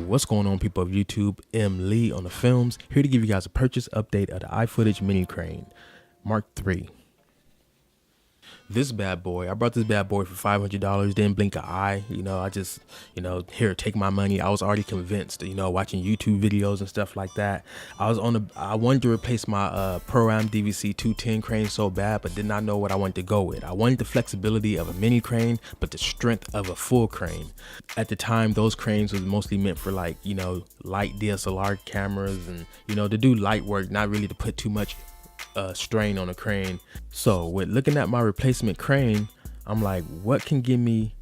What's going on, people of YouTube? M. Lee on the films, here to give you guys a purchase update of the iFootage mini crane Mark III. This bad boy, I brought this bad boy for $500, didn't blink an eye. I just, here, take my money. I was already convinced, watching YouTube videos and stuff like that. I wanted to replace my ProRam DVC 210 crane so bad, but did not know what I wanted to go with. I wanted the flexibility of a mini crane, but the strength of a full crane. At the time, those cranes was mostly meant for light DSLR cameras and, to do light work, not really to put too much strain on a crane. So with looking at my replacement crane, I'm like, what can give me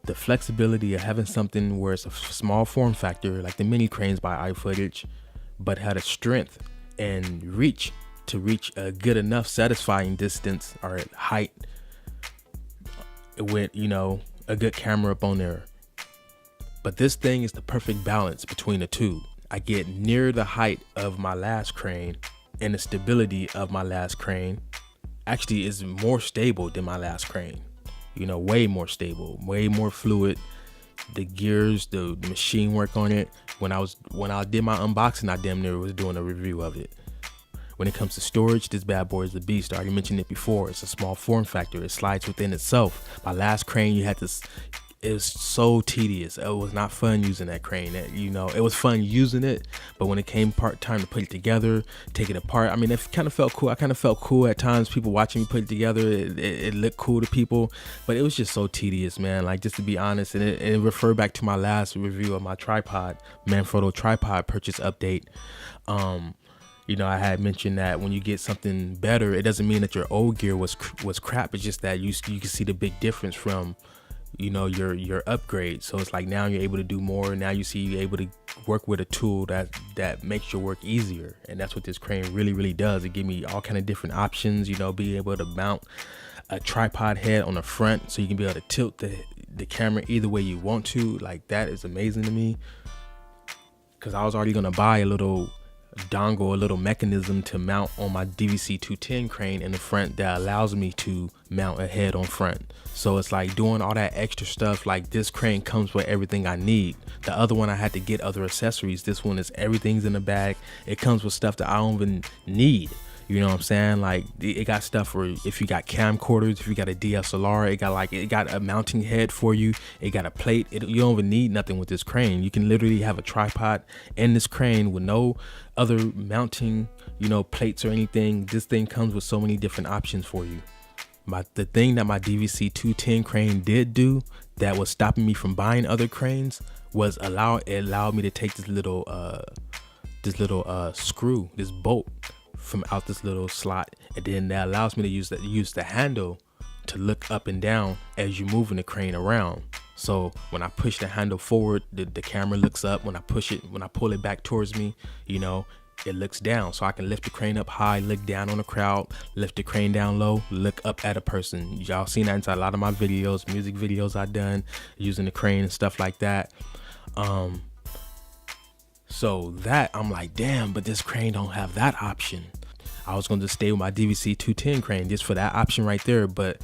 the flexibility of having something where it's a small form factor like the mini cranes by iFootage, but had a strength and reach to reach a good enough satisfying distance or height with a good camera up on there. But this thing is the perfect balance between the two. I get near the height of my last crane, and the stability of my last crane actually is more stable than my last crane. Way more stable, way more fluid. The gears, the machine work on it. When I did my unboxing, I damn near was doing a review of it. When it comes to storage, this bad boy is the beast. I already mentioned it before. It's a small form factor. It slides within itself. My last crane, it was so tedious. It was not fun using that crane. It was fun using it, but when it came time to put it together, take it apart, it kind of felt cool. I kind of felt cool at times. People watching me put it together, it looked cool to people, but it was just so tedious, man. Like, just to be honest, and it referred back to my last review of my tripod, Manfrotto tripod purchase update. I had mentioned that when you get something better, it doesn't mean that your old gear was crap. It's just that you can see the big difference from your upgrade. So it's like now you're able to do more. Now you're able to work with a tool that makes your work easier, and that's what this crane really does. It gives me all kind of different options. Being able to mount a tripod head on the front, so you can be able to tilt the camera either way you want to. Like, that is amazing to me, because I was already gonna buy a little dongle, a little mechanism to mount on my DVC 210 crane in the front that allows me to mount a head on front. So it's like doing all that extra stuff. Like, this crane comes with everything I need. The other one I had to get other accessories. This one is everything's in the bag. It comes with stuff that I don't even need. You know what I'm saying? Like, it got stuff for if you got camcorders, if you got a DSLR, it got a mounting head for you. It got a plate. You don't even need nothing with this crane. You can literally have a tripod in this crane with no other mounting, plates or anything. This thing comes with so many different options for you. The thing that my DVC 210 crane did do that was stopping me from buying other cranes was it allowed me to take this little screw, this bolt from out this little slot, and then that allows me to use the handle to look up and down as you're moving the crane around. So when I push the handle forward, the camera looks up. When I pull it back towards me, it looks down. So I can lift the crane up high, look down on the crowd, lift the crane down low, look up at a person. Y'all seen that inside a lot of my videos, music videos I've done using the crane and stuff like that. So that, I'm like, damn, but this crane don't have that option. I was going to stay with my DVC 210 crane just for that option right there, but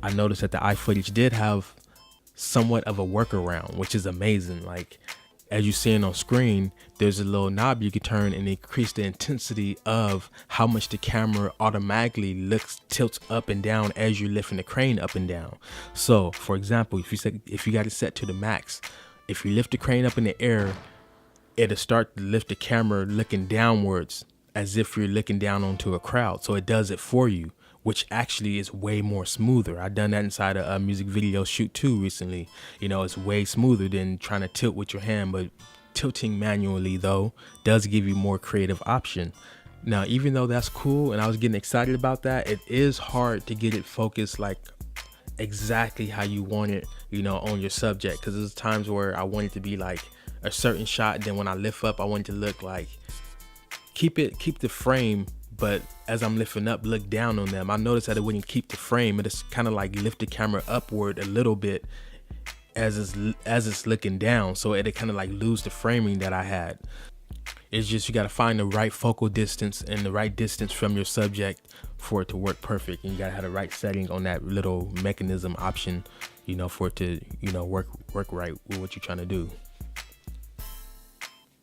I noticed that the iFootage did have somewhat of a workaround, which is amazing. Like, as you're seeing on screen, there's a little knob you can turn and increase the intensity of how much the camera automatically tilts up and down as you're lifting the crane up and down. So, for example, if you got it set to the max, if you lift the crane up in the air, it'll start to lift the camera looking downwards as if you're looking down onto a crowd. So it does it for you, which actually is way more smoother. I've done that inside a music video shoot too recently. It's way smoother than trying to tilt with your hand, but tilting manually though does give you more creative option. Now, even though that's cool and I was getting excited about that, it is hard to get it focused like exactly how you want it, on your subject. Because there's times where I want it to be like a certain shot, and then when I lift up, I want it to look like keep the frame, but as I'm lifting up, look down on them. I noticed that it wouldn't keep the frame. It's kind of like lift the camera upward a little bit as it's looking down, so it kind of like lose the framing that I had. It's just you got to find the right focal distance and the right distance from your subject for it to work perfect, and you got to have the right setting on that little mechanism option, for it to work right with what you're trying to do.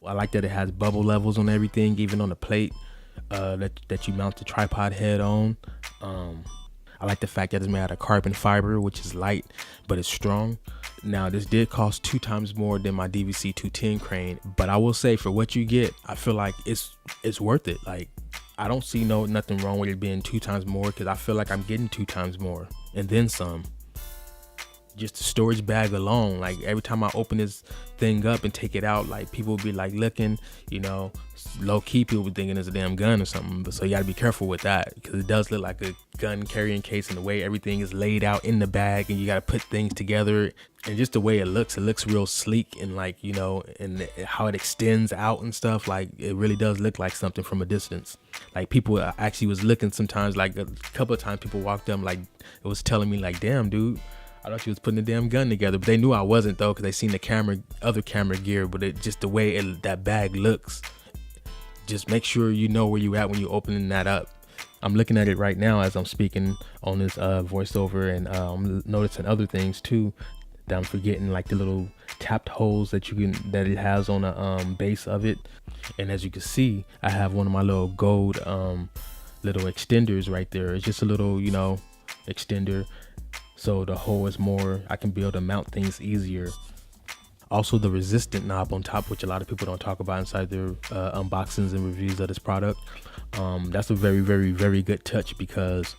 I like that it has bubble levels on everything, even on the plate that you mount the tripod head on. I like the fact that it's made out of carbon fiber, which is light, but it's strong. Now, this did cost 2 times more than my DVC 210 crane, but I will say for what you get, I feel like it's worth it. Like, I don't see nothing wrong with it being 2 times more, because I feel like I'm getting 2 times more and then some. Just the storage bag alone, like every time I open this thing up and take it out, like people will be like looking, you know, low key people be thinking it's a damn gun or something. But so you gotta be careful with that, because it does look like a gun carrying case, and the way everything is laid out in the bag, and you gotta put things together, and just the way it looks real sleek, and like, you know, and how it extends out and stuff. Like, it really does look like something from a distance. Like, people actually was looking sometimes, like a couple of times people walked up, like it was telling me like, damn dude, I thought you was putting a damn gun together. But they knew I wasn't though, because they seen the other camera gear. But it just the way that bag looks, just make sure you know where you at when you opening that up. I'm looking at it right now as I'm speaking on this voiceover, and I'm noticing other things too that I'm forgetting, like the little tapped holes that it has on the base of it. And as you can see, I have one of my little gold little extenders right there. It's just a little, you know, extender. So the hole is more, I can be able to mount things easier. Also, the resistant knob on top, which a lot of people don't talk about inside their unboxings and reviews of this product. That's a very, very, very good touch, because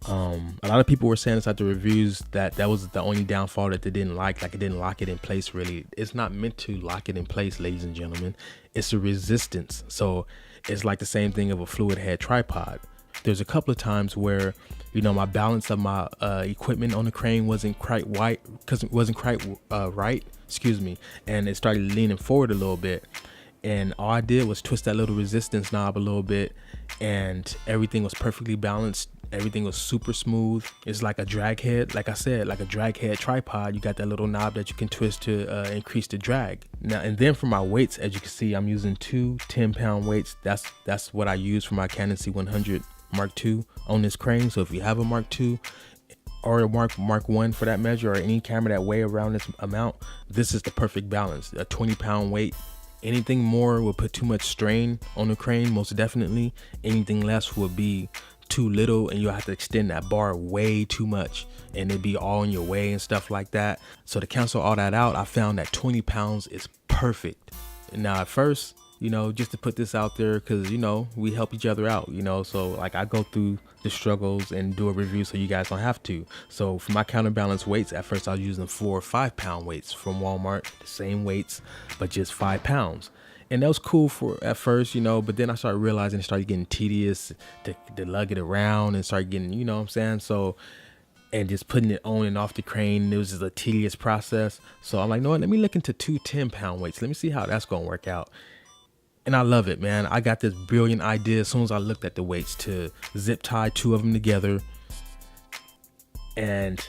a lot of people were saying inside the reviews that was the only downfall that they didn't like it didn't lock it in place. Really, it's not meant to lock it in place, ladies and gentlemen. It's a resistance. So it's like the same thing of a fluid head tripod. There's a couple of times where, you know, my balance of my equipment on the crane wasn't quite right, and it started leaning forward a little bit, and all I did was twist that little resistance knob a little bit, and everything was perfectly balanced. Everything was super smooth. It's like a drag head, like I said, like a drag head tripod. You got that little knob that you can twist to increase the drag. Now, and then for my weights, as you can see, I'm using 2 10-pound weights. That's what I use for my Canon C100 Mark II on this crane. So if you have a Mark II or a Mark I for that measure, or any camera that weigh around this amount, this is the perfect balance. A 20-pound weight. Anything more will put too much strain on the crane, most definitely. Anything less will be too little, and you'll have to extend that bar way too much, and it'd be all in your way and stuff like that. So to cancel all that out, I found that 20 pounds is perfect. Now at first, you know, just to put this out there, because, you know, we help each other out, you know, so like I go through the struggles and do a review so you guys don't have to. So for my counterbalance weights, at first I was using 4 or 5 pound weights from Walmart, the same weights, but just 5 pounds. And that was cool for at first, you know, but then I started realizing it started getting tedious to lug it around, and started getting, you know what I'm saying? So, and just putting it on and off the crane, it was just a tedious process. So I'm like, no, let me look into 2 10-pound weights. Let me see how that's going to work out. And I love it, man. I got this brilliant idea as soon as I looked at the weights to zip tie 2 of them together. And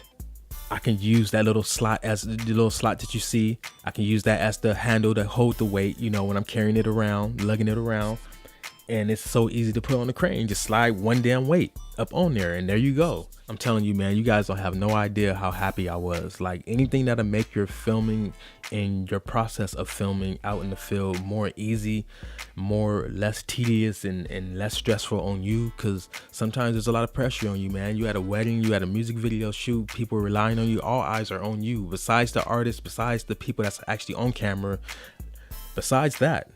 I can use that little slot as the little slot that you see. I can use that as the handle to hold the weight, you know, when I'm carrying it around, lugging it around. And it's so easy to put on the crane. Just slide one damn weight up on there, and there you go. I'm telling you, man, you guys don't have no idea how happy I was. Like, anything that'll make your filming and your process of filming out in the field more easy, less tedious, and less stressful on you. Because sometimes there's a lot of pressure on you, man. You at a wedding, you at a music video shoot, people relying on you. All eyes are on you. Besides the artist, besides the people that's actually on camera, besides that,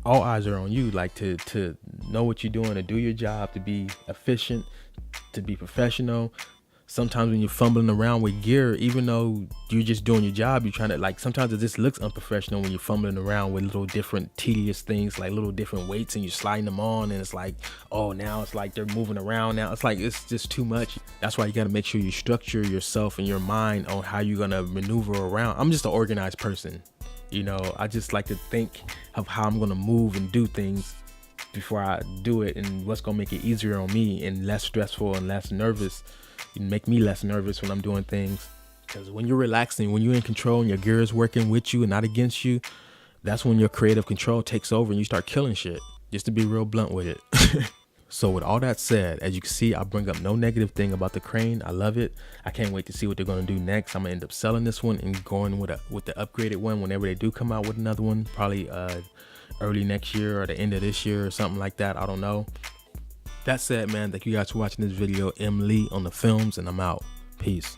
all eyes are on you, like to know what you're doing, to do your job, to be efficient, to be professional. Sometimes when you're fumbling around with gear, even though you're just doing your job, you're trying to, like, sometimes it just looks unprofessional when you're fumbling around with little different tedious things, like little different weights, and you're sliding them on, and it's like, oh, now it's like they're moving around now. It's like, it's just too much. That's why you got to make sure you structure yourself and your mind on how you're going to maneuver around. I'm just an organized person. You know, I just like to think of how I'm going to move and do things before I do it, and what's going to make it easier on me and less stressful and less nervous. You make me less nervous when I'm doing things, because when you're relaxing, when you're in control and your gear is working with you and not against you, that's when your creative control takes over and you start killing shit, just to be real blunt with it. So with all that said, as you can see, I bring up no negative thing about the crane. I love it. I can't wait to see what they're going to do next. I'm going to end up selling this one and going with the upgraded one whenever they do come out with another one, probably early next year or the end of this year or something like that. I don't know. That said, man, thank you guys for watching this video. M. Lee on the films, and I'm out. Peace.